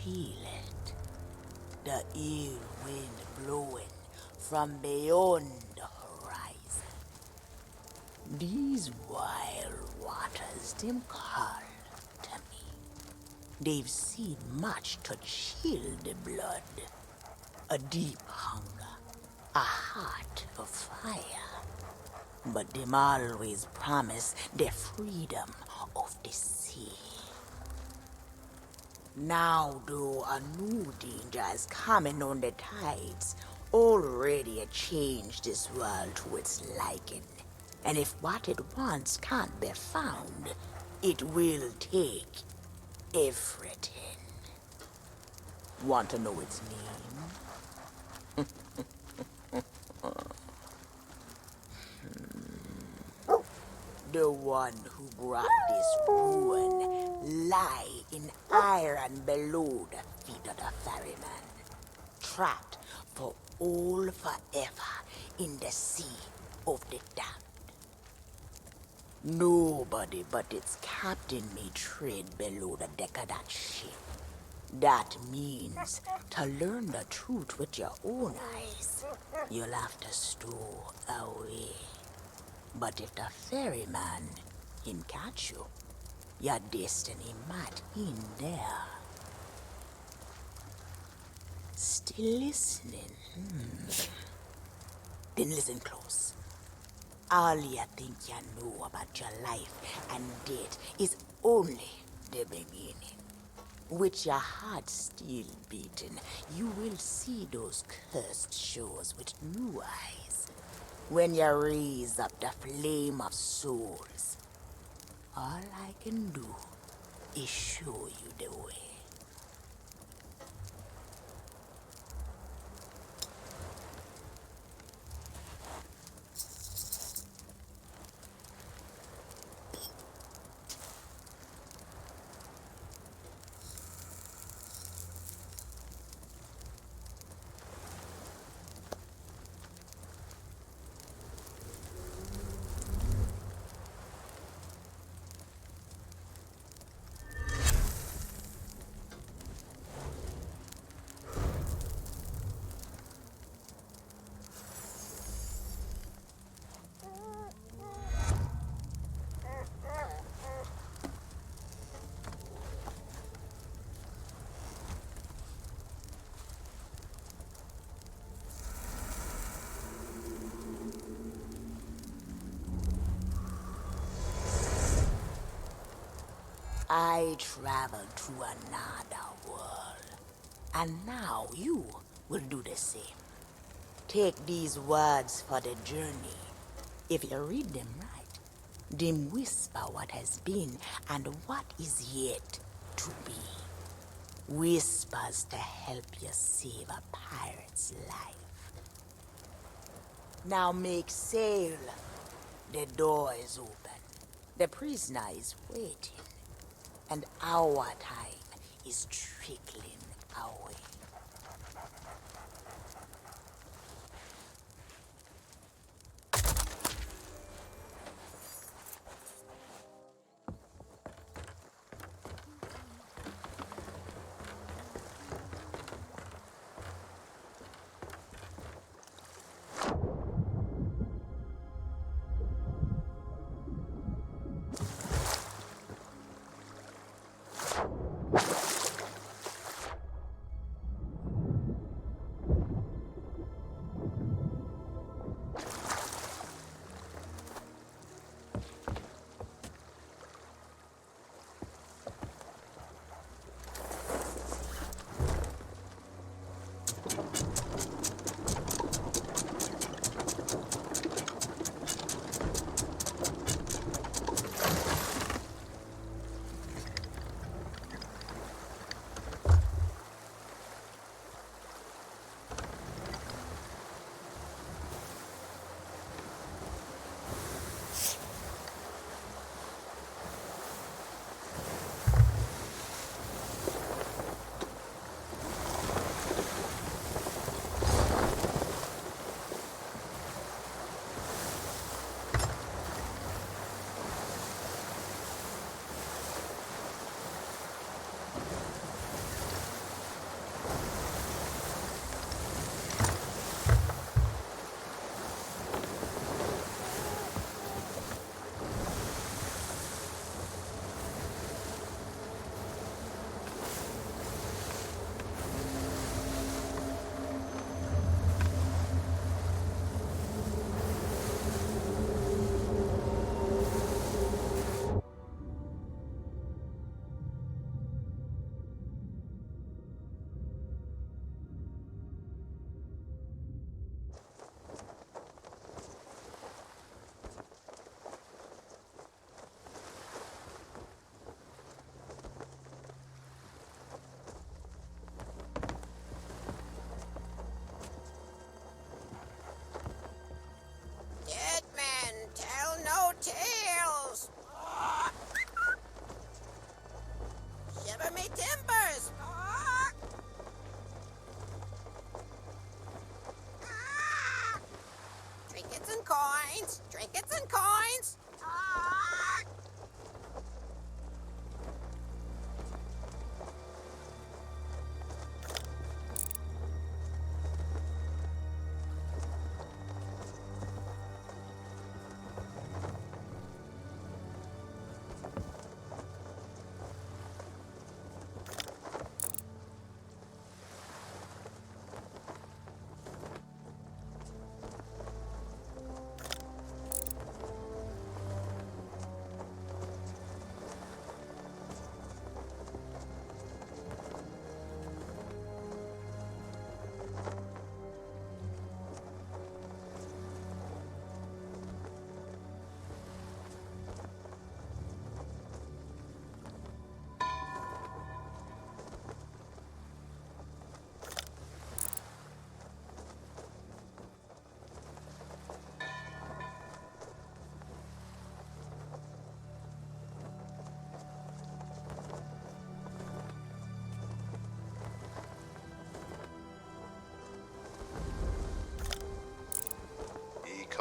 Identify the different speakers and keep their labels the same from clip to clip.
Speaker 1: feel it. The ill wind blowing from beyond the horizon. These wild waters, them call to me. They've seen much to chill the blood. A deep hunger, a heart of fire. But them always promise the freedom of the sea. Now, though, a new danger is coming on the tides, already changed this world to its liking. And if what it wants can't be found, it will take everything. Want to know its name? The one who brought this ruin lie in iron below the feet of the ferryman, trapped for all forever in the sea of the damned. Nobody but its captain may tread below the deck of that ship. That means to learn the truth with your own eyes, you'll have to stow away. But if the ferryman him catch you, your destiny might end there. Still listening? Then listen close. All you think you know about your life and death is only the beginning. With your heart still beating, you will see those cursed shores with new eyes. When you raise up the flame of souls, all I can do is show you the way. I traveled to another world, and now you will do the same. Take these words for the journey. If you read them right, them whisper what has been and what is yet to be. Whispers to help you save a pirate's life. Now make sail. The door is open. The prisoner is waiting. And our time is trickling away.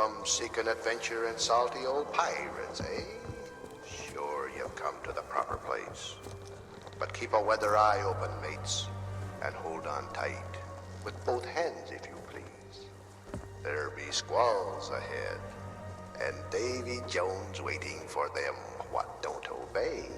Speaker 2: come seeking adventure and salty old pirates, eh? Sure, you've come to the proper place. But keep a weather eye open, mates, and hold on tight, with both hands, if you please. There be squalls ahead, and Davy Jones waiting for them what don't obey.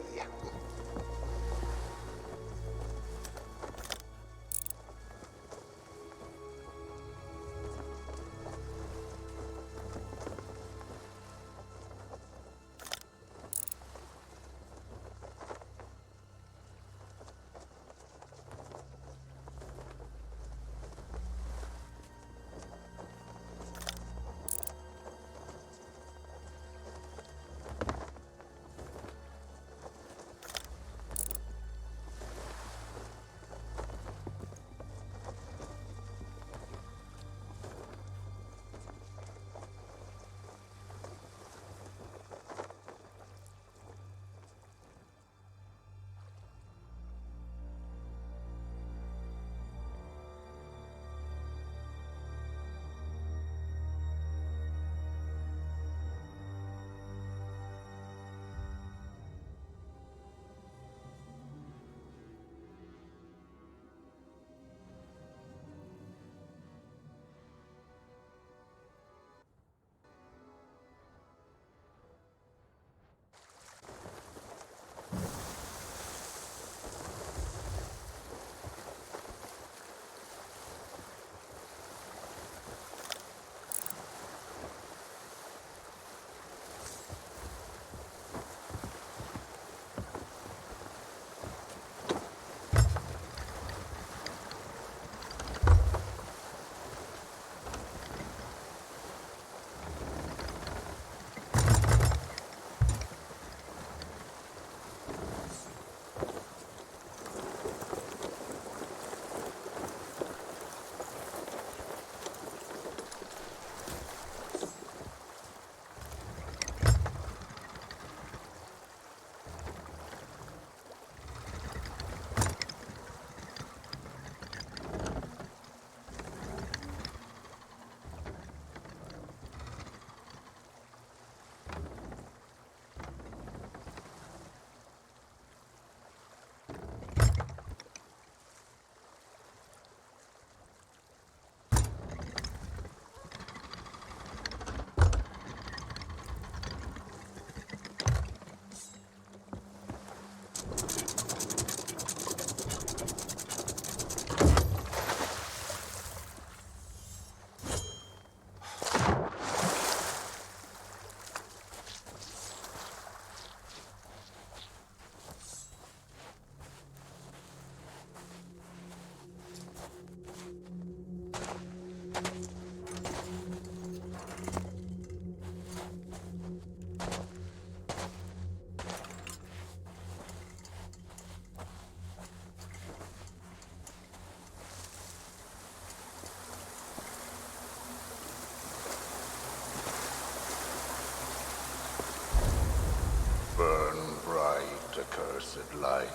Speaker 2: Accursed light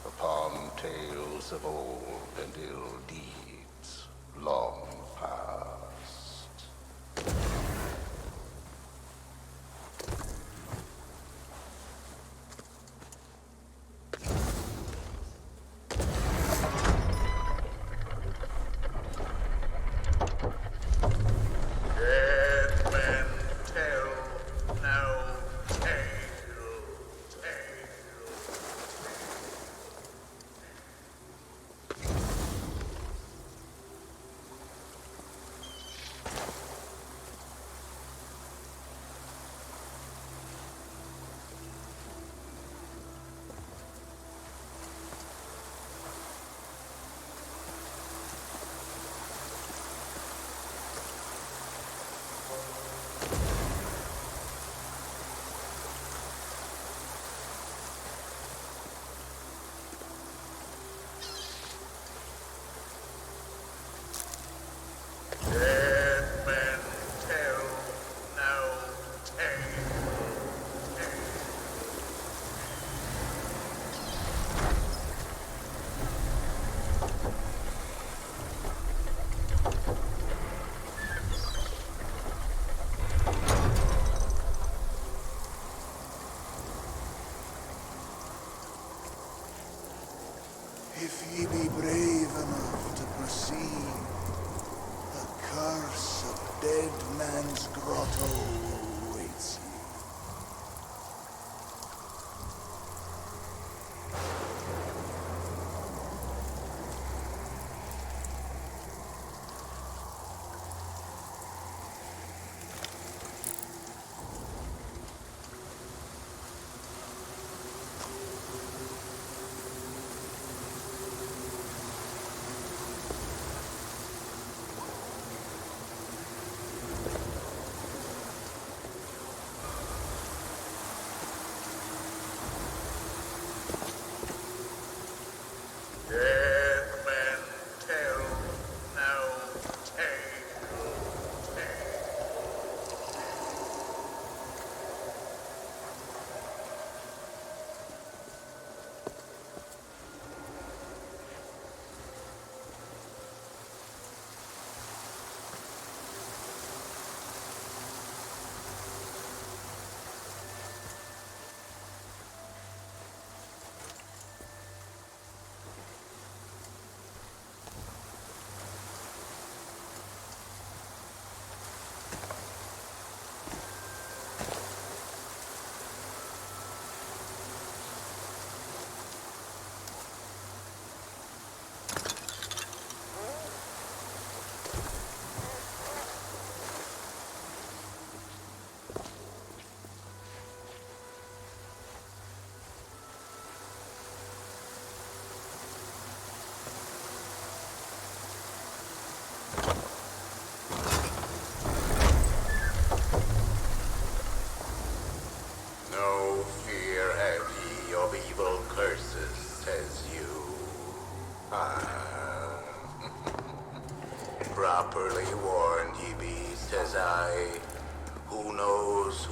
Speaker 2: upon tales of old and ill deeds long past. Dead men tell no tale.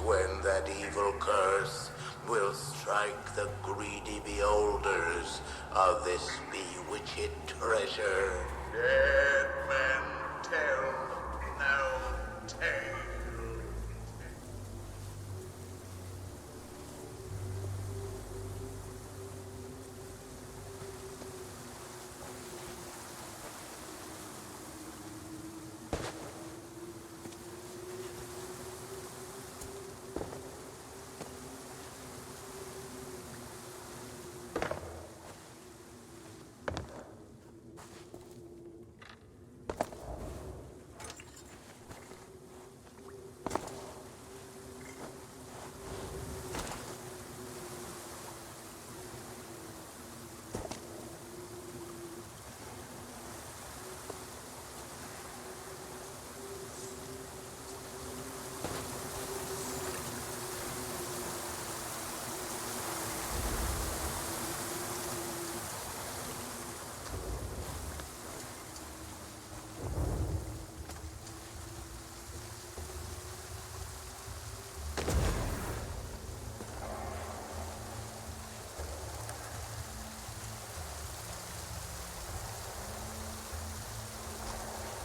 Speaker 2: when that evil curse will strike the greedy beholders of this bewitched treasure. Dead men tell no tale.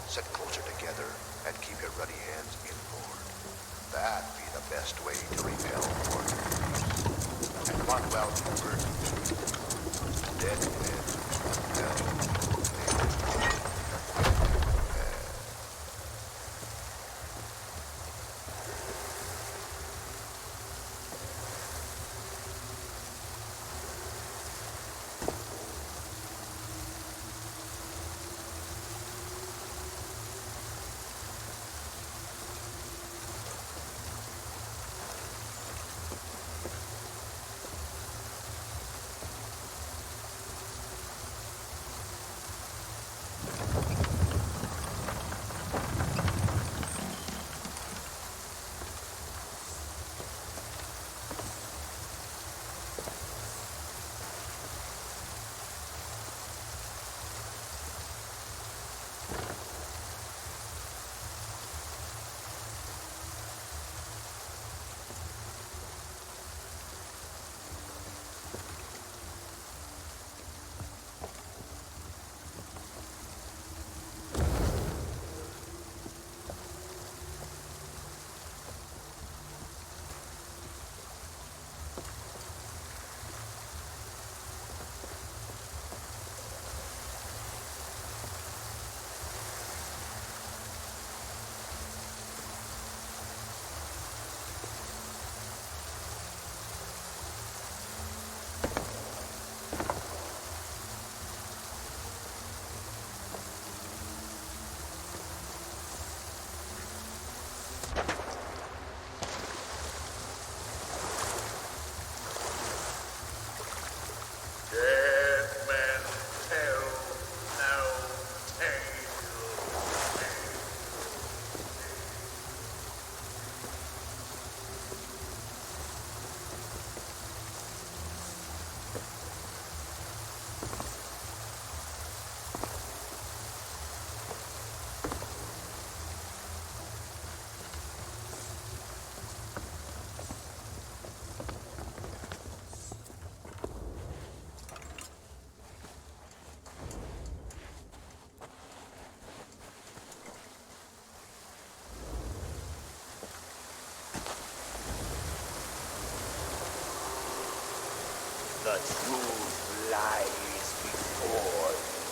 Speaker 2: Sit closer together and keep your ruddy hands inboard. That be the best way to repel mortal thieves. And mark well, Hubert. Dead men tell tales.
Speaker 1: The truth lies before you.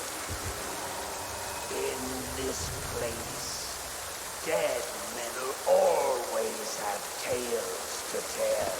Speaker 1: In this place, dead men will always have tales to tell.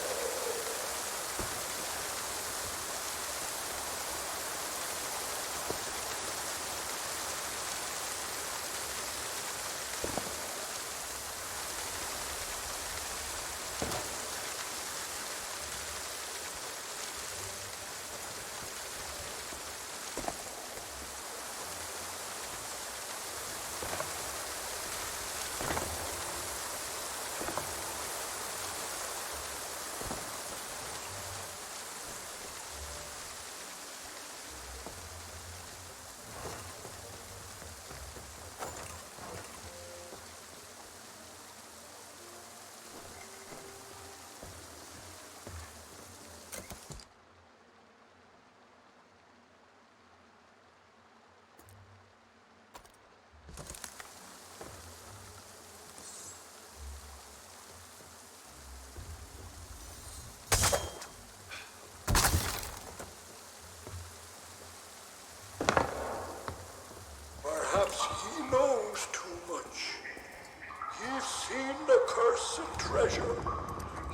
Speaker 3: cursed treasure.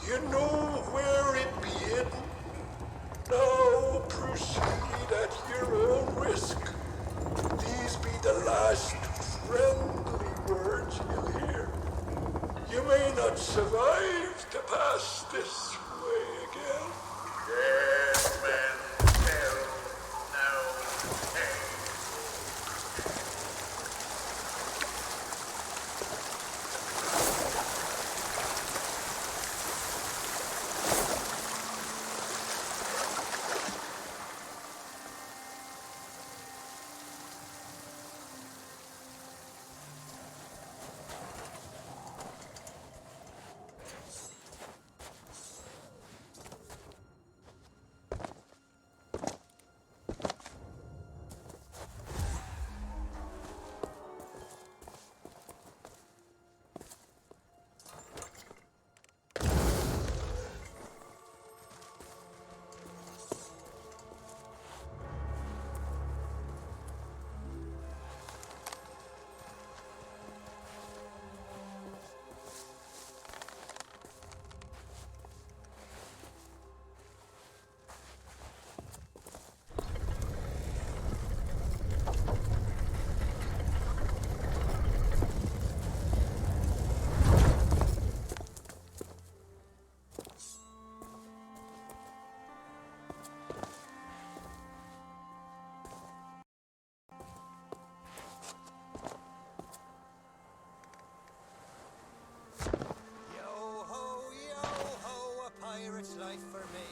Speaker 3: You know where it be hidden. Now proceed at your own risk. These be the last friendly words you'll hear. You may not survive to pass this way again.
Speaker 4: Dead men tell no tale.
Speaker 5: Yo ho, a pirate's life for me.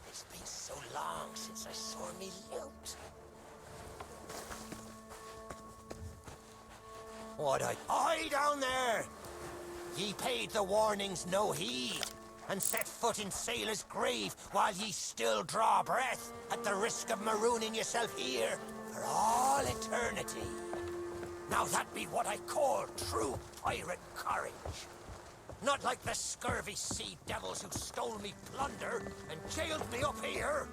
Speaker 6: It's been so long since I saw me loot. What Aye, down there! Ye paid the warnings no heed, and set foot in sailor's grave while ye still draw breath, at the risk of marooning yourself here for all eternity. Now that be what I call true pirate courage. Not like the scurvy sea devils who stole me plunder and jailed me up here.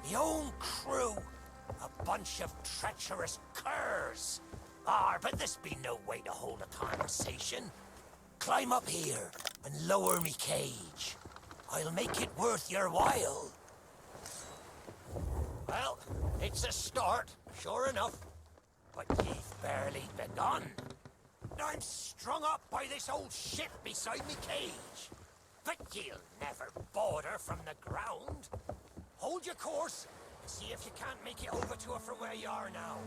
Speaker 6: Me own crew, a bunch of treacherous curs. But this be no way to hold a conversation. Climb up here and lower me cage. I'll make it worth your while. Well, it's a start, sure enough. But you've barely begun. I'm strung up by this old ship beside me cage. But you'll never board her from the ground. Hold your course and see if you can't make it over to her from where you are now.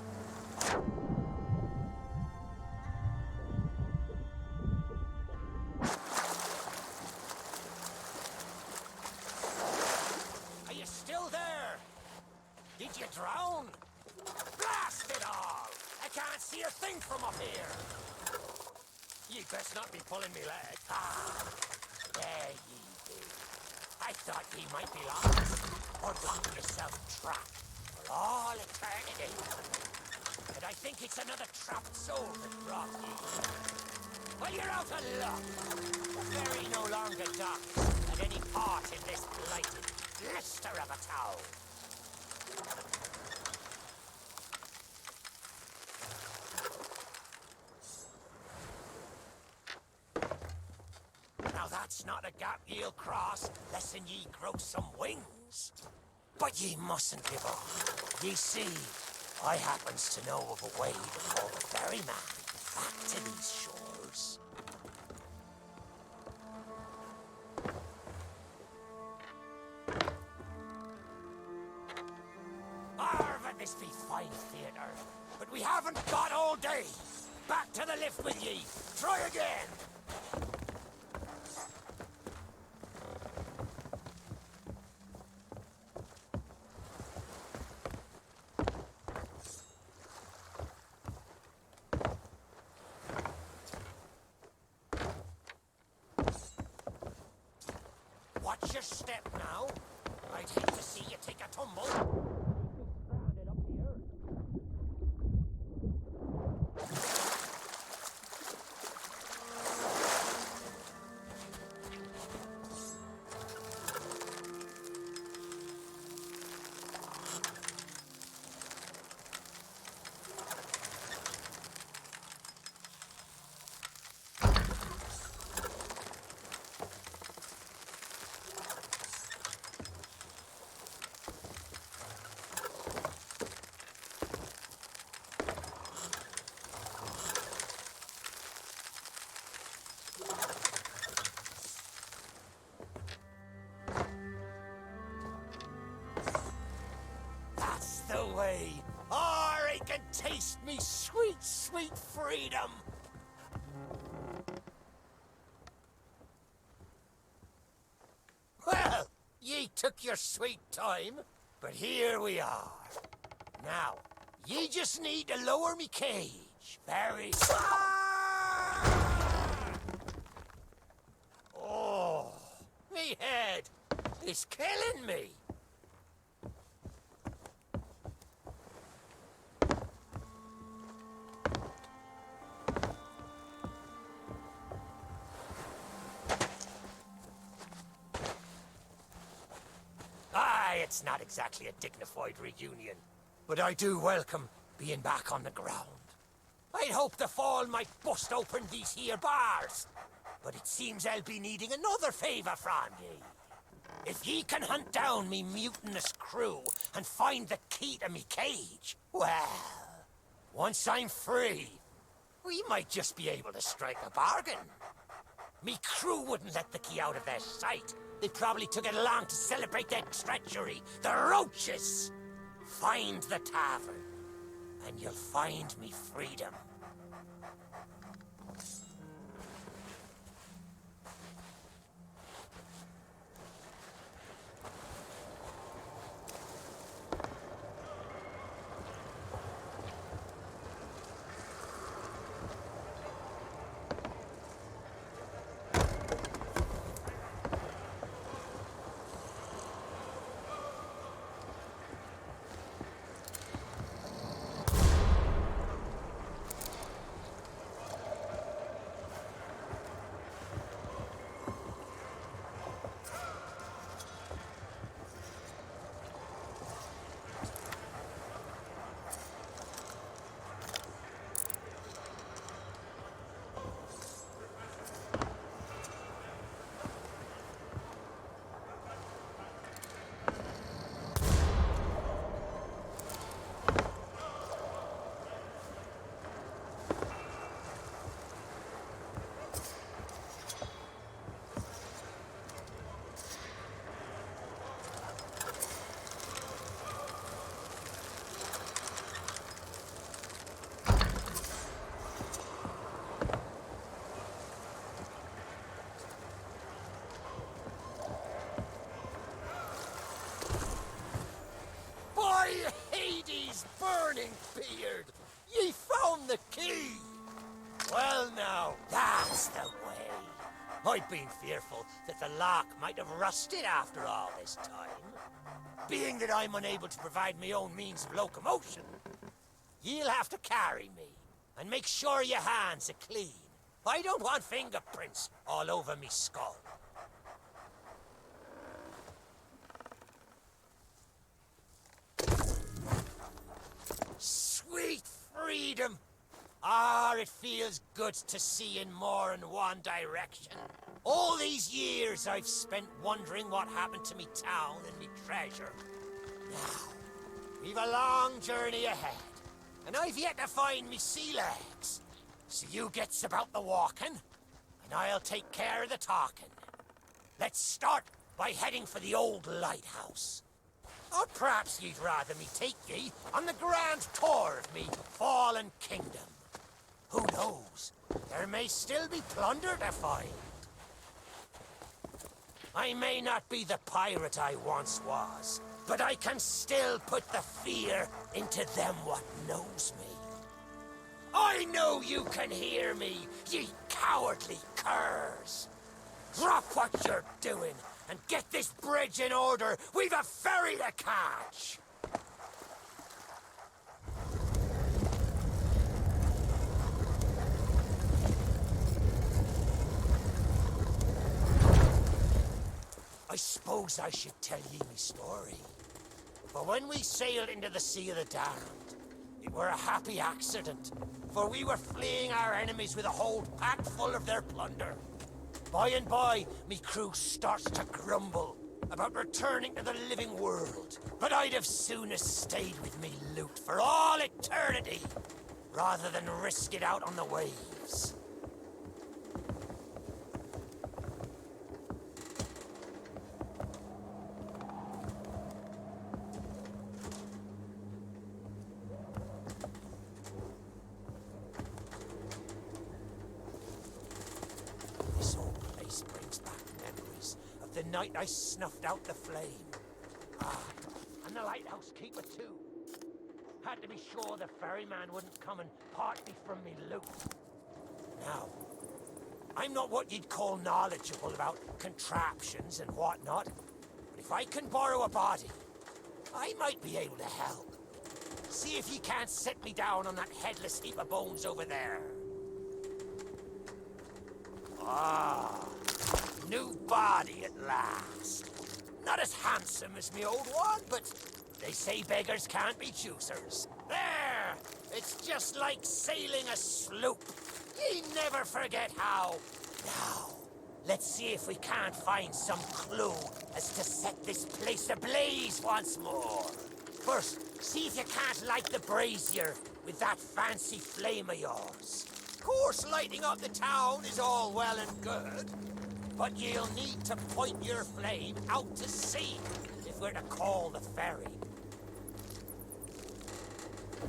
Speaker 6: Are you still there? Did you drown? Blast it all! I can't see a thing from up here. You best not be pulling me leg. There ye be. I thought ye might be lost, or got yourself trapped for all eternity. But I think it's another trapped soul that brought ye. Well, you're out of luck. The ferry no longer docks at any part in this blighted blister of a town. Now that's not a gap ye'll cross, less'n ye grow some wings. But ye mustn't give up. Ye see, I happens to know of a way to call the ferryman back to these shores. But this be fine theatre. But we haven't got all day. Back to the lift with ye. Try again. Watch your step now. I'd hate to see you take a tumble. Stranded up here. away, or I can taste me sweet, sweet freedom. Well, ye took your sweet time, but here we are. Now, ye just need to lower me cage. Very... Oh, me head is killing me. Aye, it's not exactly a dignified reunion, but I do welcome being back on the ground. I'd hoped the fall might bust open these here bars, but it seems I'll be needing another favour from ye. If ye can hunt down me mutinous crew and find the key to me cage, well, once I'm free, we might just be able to strike a bargain. Me crew wouldn't let the key out of their sight. They probably took it along to celebrate their treachery. The roaches! Find the tavern, and you'll find me freedom. By Hades' burning beard, ye found the key! Well now, that's the way. I'd been fearful that the lock might have rusted after all this time. Being that I'm unable to provide my own means of locomotion, ye'll have to carry me, and make sure your hands are clean. I don't want fingerprints all over me skull. Sweet freedom! Ah, it feels good to see in more than one direction. All these years I've spent wondering what happened to me town and me treasure. Now, we've a long journey ahead, and I've yet to find me sea legs. So you gets about the walking, and I'll take care of the talking. Let's start by heading for the old lighthouse. Or perhaps you'd rather me take ye on the grand tour of me fallen kingdom. Who knows? There may still be plunder to find. I may not be the pirate I once was, but I can still put the fear into them what knows me. I know you can hear me, ye cowardly curs. Drop what you're doing and get this bridge in order. We've a ferry to catch. I suppose I should tell ye me story. For when we sailed into the Sea of the Damned, it were a happy accident, for we were fleeing our enemies with a hold packed full of their plunder. By and by, me crew starts to grumble about returning to the living world. But I'd have sooner stayed with me loot for all eternity, rather than risk it out on the waves. the night I snuffed out the flame. Ah, and the lighthouse keeper too. Had to be sure the ferryman wouldn't come and part me from me loot. Now, I'm not what you'd call knowledgeable about contraptions and whatnot, but if I can borrow a body, I might be able to help. See if you can't set me down on that headless heap of bones over there. Ah, new body at last. Not as handsome as me old one, but they say beggars can't be choosers. There! It's just like sailing a sloop. You never forget how. Now, let's see if we can't find some clue as to set this place ablaze once more. First, see if you can't light the brazier with that fancy flame of yours. Of course, lighting up the town is all well and good, but you'll need to point your flame out to sea if we're to call the ferry.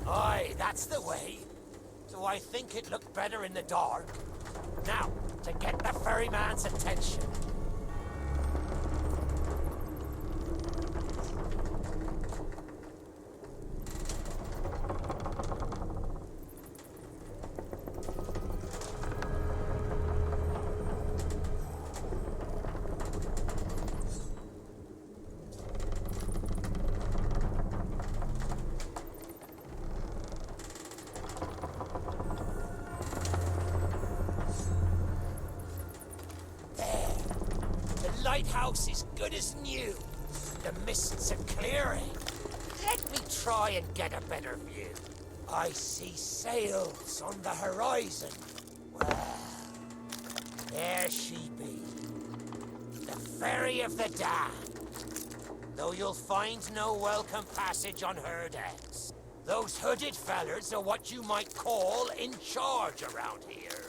Speaker 6: Aye, that's the way. So I think it looked better in the dark. Now, to get the ferryman's attention. Lighthouse is good as new. The mists are clearing. Let me try and get a better view. I see sails on the horizon. Well, there she be. The Ferry of the Damned. Though you'll find no welcome passage on her decks. Those hooded fellers are what you might call in charge around here.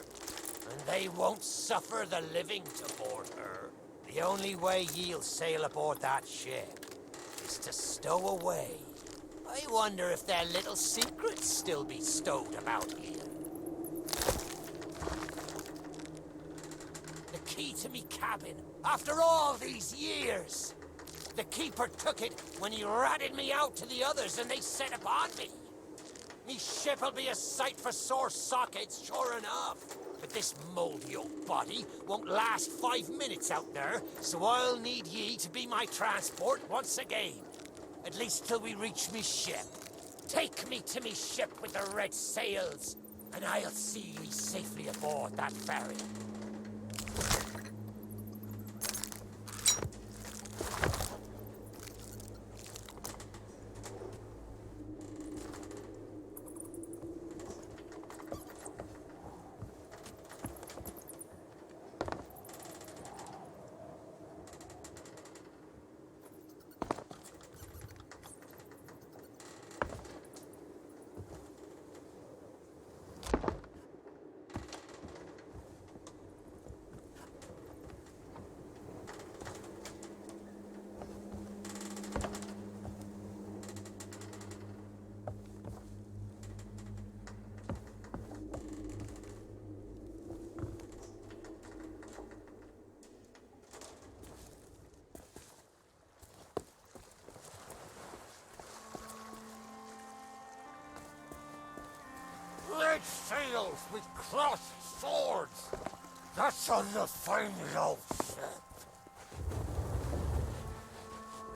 Speaker 6: And they won't suffer the living to board her. The only way ye'll sail aboard that ship is to stow away. I wonder if their little secrets still be stowed about here. The key to me cabin, after all these years. The keeper took it when he ratted me out to the others and they set upon me. Me ship'll be a sight for sore sockets, sure enough. But this mouldy old body won't last 5 minutes out there, so I'll need ye to be my transport once again. At least till we reach me ship. Take me to me ship with the red sails, and I'll see ye safely aboard that ferry. Red sails with crossed swords. That's on the fine old ship.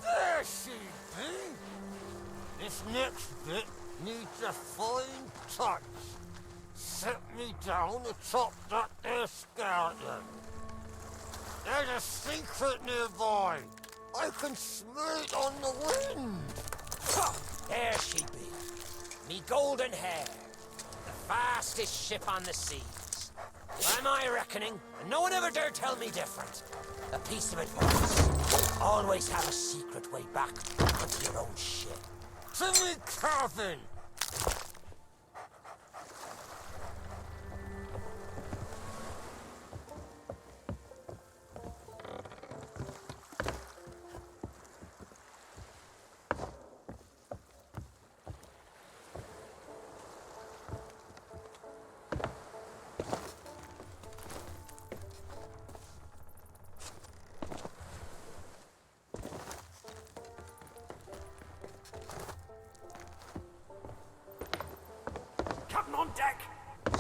Speaker 6: There she be. This next bit needs a fine touch. Set me down atop that there skeleton. There's a secret nearby. I can smell it on the wind. Ha! There she be. Me golden hair. Fastest ship on the seas. By my reckoning, and no one ever dare tell me different. A piece of advice. Always have a secret way back onto your own ship. To me cabin!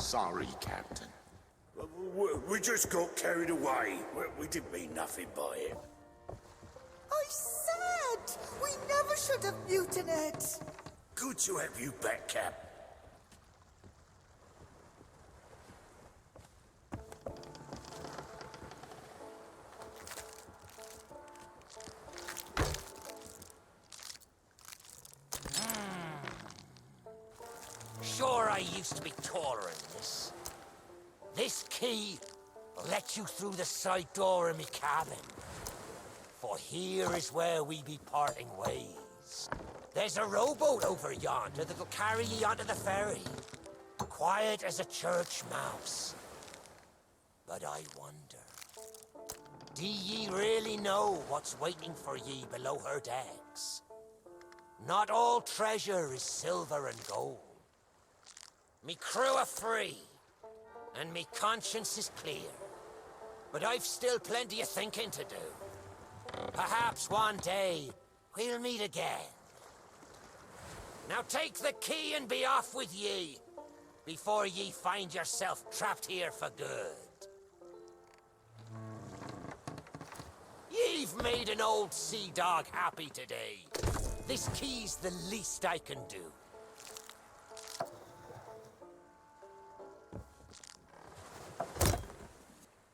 Speaker 4: sorry, Captain.
Speaker 3: We just got carried away. We didn't mean nothing by it.
Speaker 7: I said we never should have mutinied.
Speaker 3: Good to have you back, Cap.
Speaker 6: Sure, I used to be taller than this. This key will let you through the side door of me cabin. For here is where we be parting ways. There's a rowboat over yonder that'll carry ye onto the ferry. Quiet as a church mouse. But I wonder, do ye really know what's waiting for ye below her decks? Not all treasure is silver and gold. Me crew are free, and me conscience is clear. But I've still plenty of thinking to do. Perhaps one day, we'll meet again. Now take the key and be off with ye, before ye find yourself trapped here for good. Ye've made an old sea dog happy today. This key's the least I can do.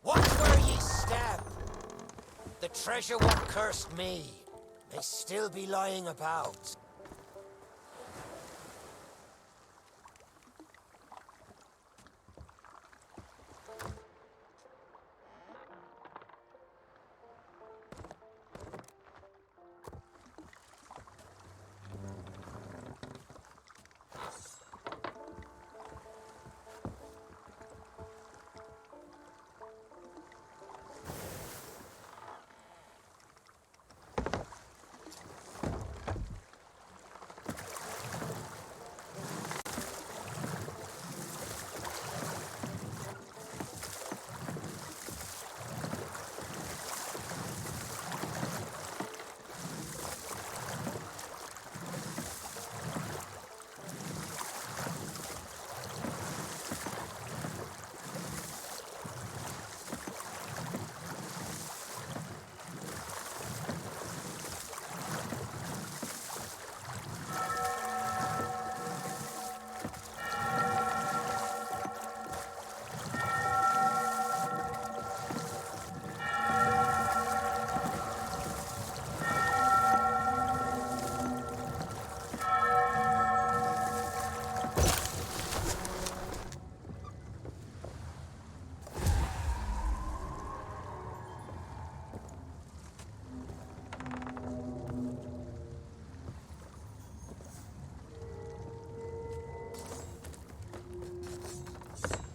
Speaker 6: Watch where ye step. The treasure what cursed me may still be lying about.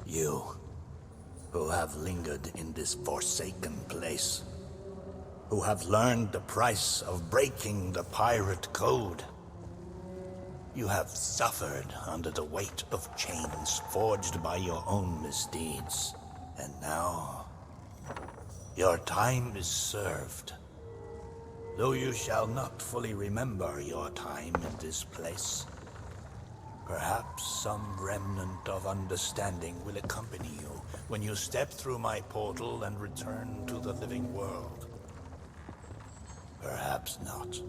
Speaker 3: You, who have lingered in this forsaken place, who have learned the price of breaking the pirate code. You have suffered under the weight of chains forged by your own misdeeds. And now, your time is served. Though you shall not fully remember your time in this place, perhaps some remnant of understanding will accompany you when you step through my portal and return to the living world. Perhaps not,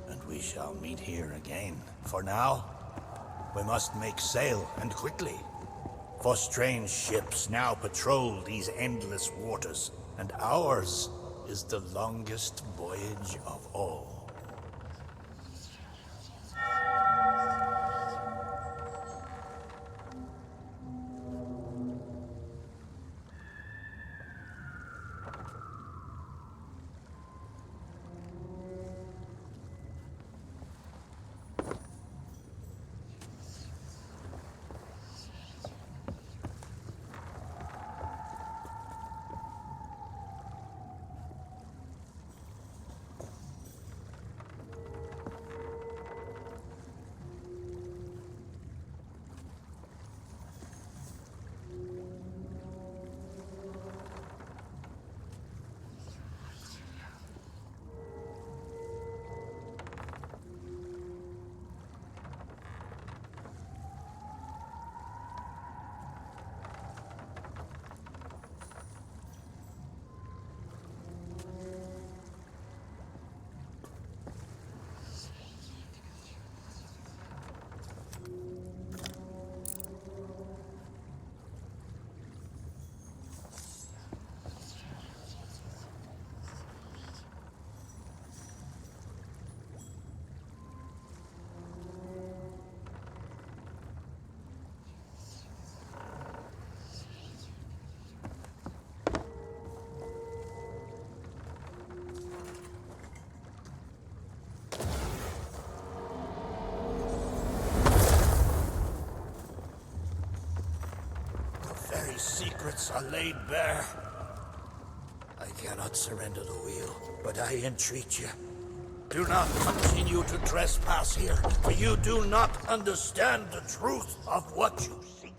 Speaker 3: and we shall meet here again. For now, we must make sail, and quickly. For strange ships now patrol these endless waters, and ours is the longest voyage of all. my secrets are laid bare. I cannot surrender the wheel, but I entreat you. Do not continue to trespass here, for you do not understand the truth of what you seek.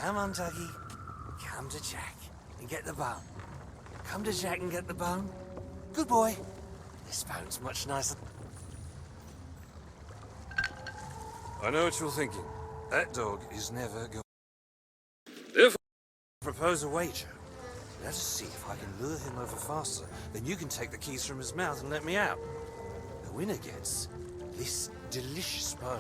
Speaker 5: Come on, Dougie. Come to Jack and get the bone. Come to Jack and get the bone. Good boy. This bone's much nicer.
Speaker 8: I know what you're thinking. That dog is never going. Therefore,
Speaker 5: I propose a wager. Let us see if I can lure him over faster. Then you can take the keys from his mouth and let me out. The winner gets this delicious bone.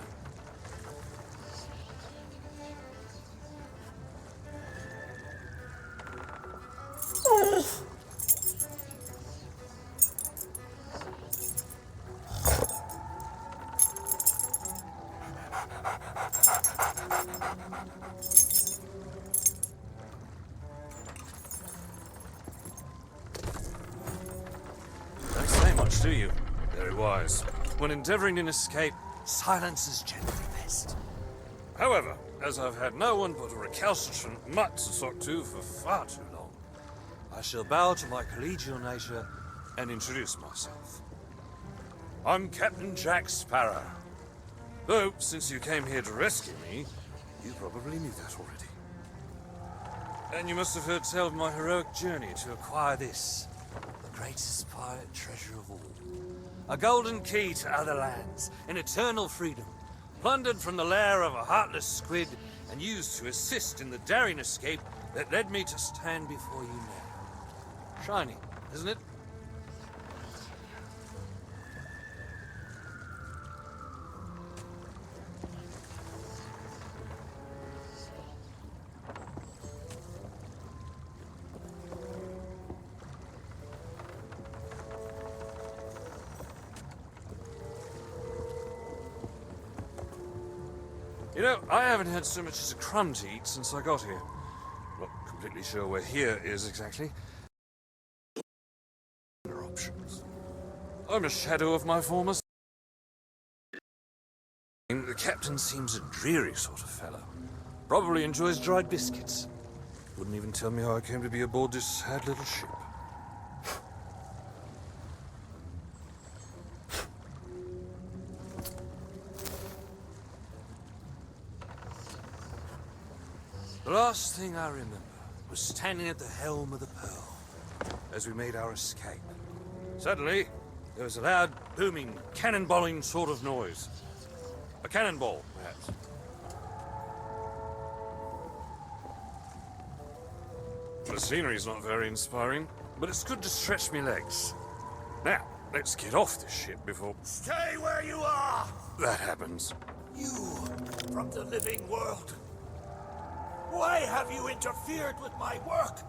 Speaker 8: don't say much, do you? Very wise. When endeavoring an escape.
Speaker 5: Silence is generally best.
Speaker 8: However, as I've had no one but a recalcitrant mutt to talk to for far too long,
Speaker 5: I shall bow to my collegial nature
Speaker 8: and introduce myself. I'm Captain Jack Sparrow. Though, since you came here to rescue me, you probably knew that already. And you must have heard tell of my heroic journey to acquire this,
Speaker 5: the greatest pirate treasure of all. A golden key to other lands, an eternal freedom, plundered from the lair of a heartless squid and used to assist in the daring escape that led me to stand before you now. Shiny, isn't it?
Speaker 8: You know, I haven't had so much as a crumb to eat since I got here. Not completely sure where here is exactly. Other options. I'm a shadow of my former. The captain seems a dreary sort of fellow. Probably enjoys dried biscuits. Wouldn't even tell me how I came to be aboard this sad little ship.
Speaker 5: The last thing I remember was standing at the helm of the Pearl as we made our escape.
Speaker 8: Suddenly, there was a loud, booming, cannonballing sort of noise. A cannonball, perhaps. The scenery's not very inspiring, but it's good to stretch me legs. Now, let's get off this ship before
Speaker 3: Stay where you are!
Speaker 8: that happens.
Speaker 3: You from the living world. Why have you interfered with my work?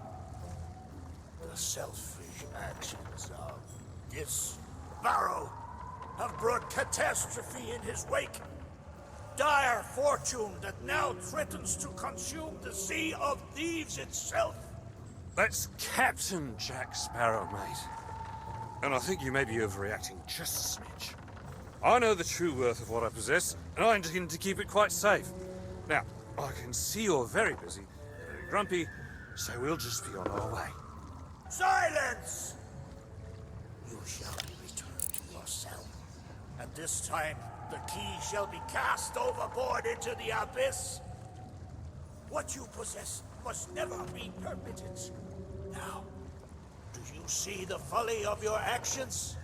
Speaker 3: The selfish actions of this Barrow have brought catastrophe in his wake. Dire fortune that now threatens to consume the Sea of Thieves itself.
Speaker 8: That's Captain Jack Sparrow, mate. And I think you may be overreacting just a smidge. I know the true worth of what I possess, and I intend to keep it quite safe. Now, I can see you're very busy,
Speaker 5: grumpy, so we'll just be on our way.
Speaker 3: Silence! You shall be returned to your cell. And this time, the key shall be cast overboard into the abyss. What you possess must never be permitted. Now, do you see the folly of your actions?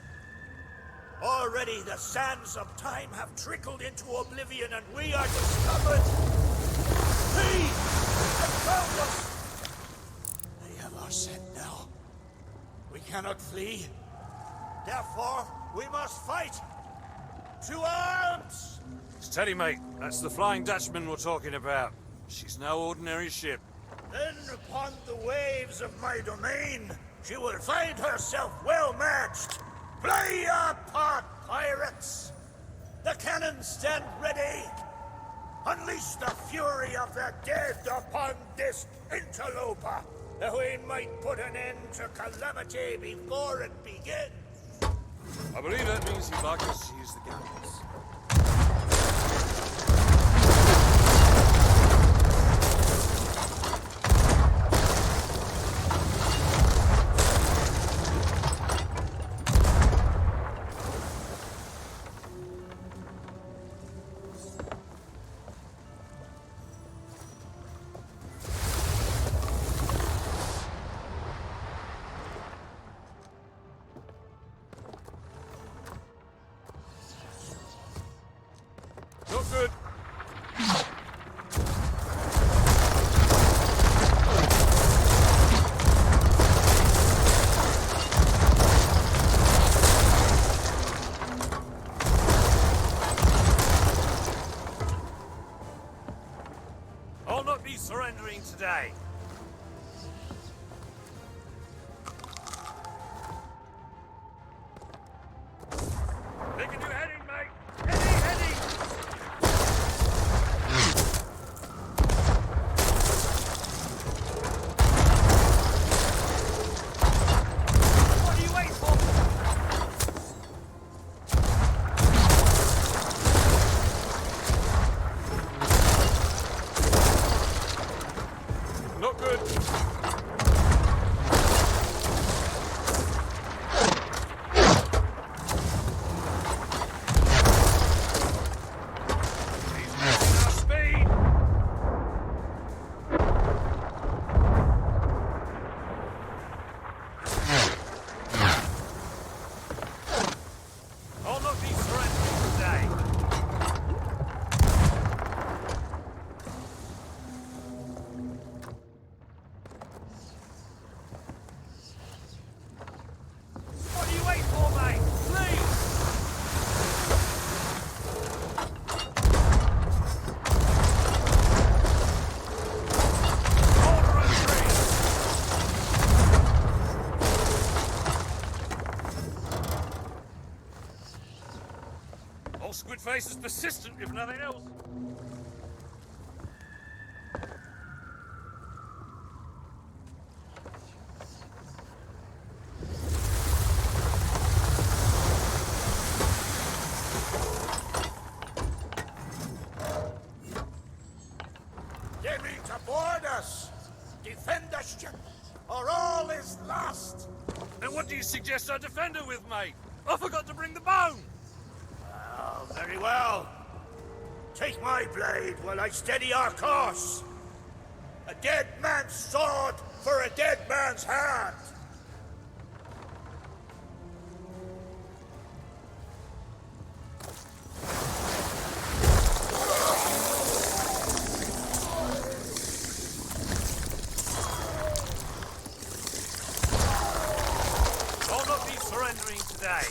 Speaker 3: Already the sands of time have trickled into oblivion, and we are discovered. Thieves have found us. They have our scent now. We cannot flee. Therefore, we must fight. To arms!
Speaker 5: Steady, mate. That's the Flying Dutchman we're talking about. She's no ordinary ship.
Speaker 3: Then upon the waves of my domain, she will find herself well matched. Play your part, pirates! The cannons stand ready. Unleash the fury of the dead upon this interloper, that we might put an end to calamity before it begins.
Speaker 5: I believe that means you'd like us to use the guns. Not good. I'll not be surrendering today. Making you heading, mate. Heading. What are you waiting for? Not good. He's losing our speed. I'll not be surrendering today. What are you waiting for, mate? Please! Order and retreat! Old Squidface is persistent, if nothing else.
Speaker 3: They mean to board us. Defend the ship, or all is lost.
Speaker 5: And what do you suggest I defend her with, mate? I forgot to bring the bone!
Speaker 3: Oh, very well. Take my blade while I steady our course. A dead man's sword for a dead man's hand.
Speaker 5: I'll not be surrendering today.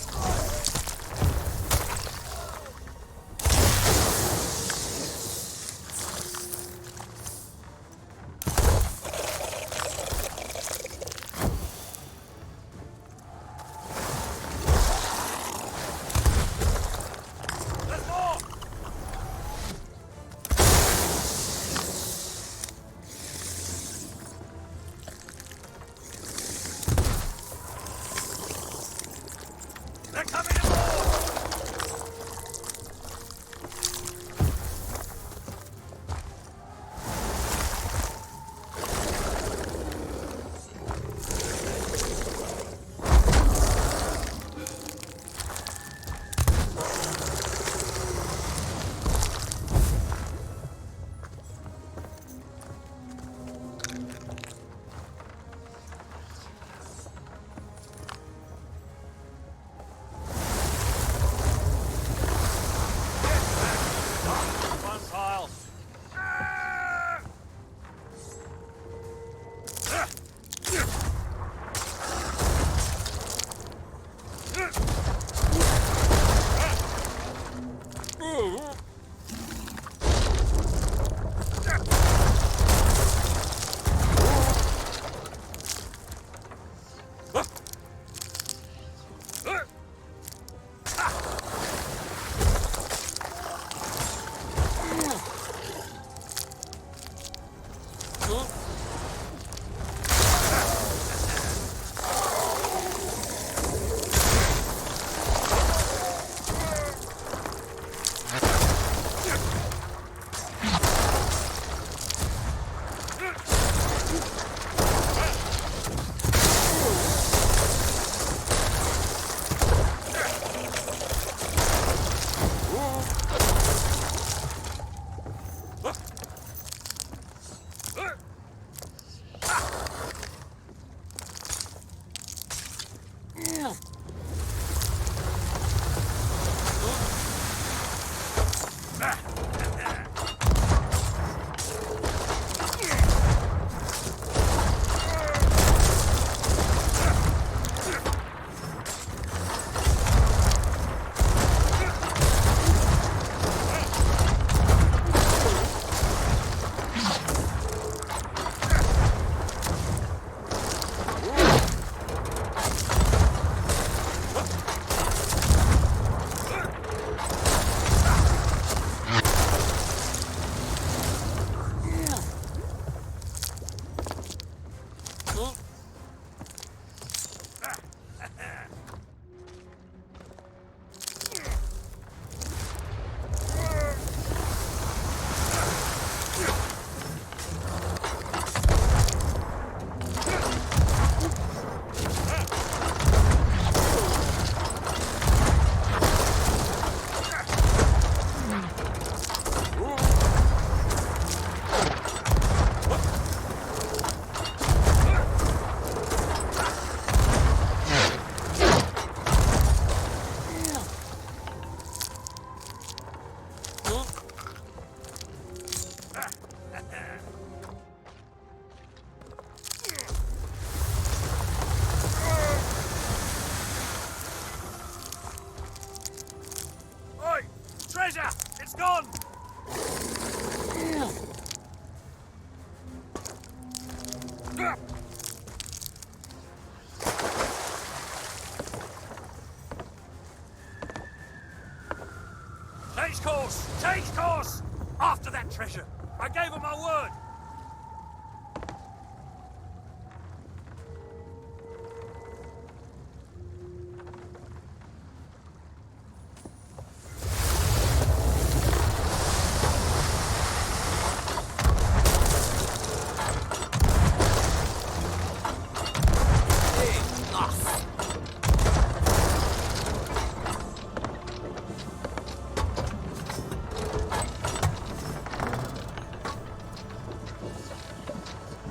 Speaker 5: Oi! Treasure! It's gone! Change course! Change course! After that treasure! I gave her my word!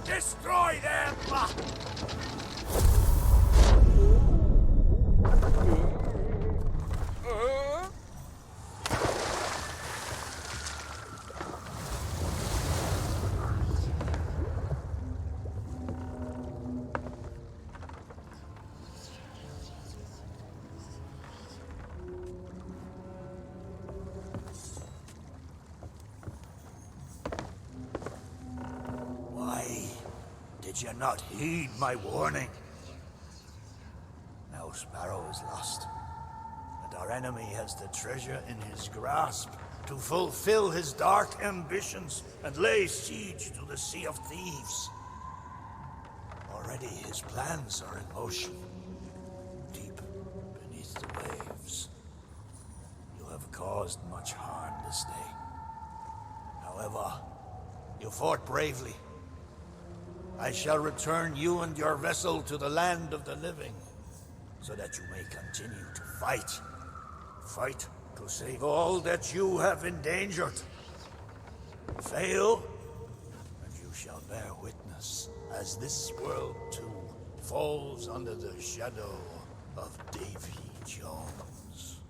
Speaker 5: Destroy them!
Speaker 6: Why did you not heed my warning? Now Sparrow is lost, and our enemy has the treasure in his grasp to fulfill his dark ambitions and lay siege to the Sea of Thieves. Already his plans are in motion, deep beneath the waves. You have caused much harm this day. However, you fought bravely. I shall return you and your vessel to the land of the living, so that you may continue to fight. Fight to save all that you have endangered. Fail, and you shall bear witness as this world too falls under the shadow of Davy Jones.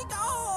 Speaker 7: go!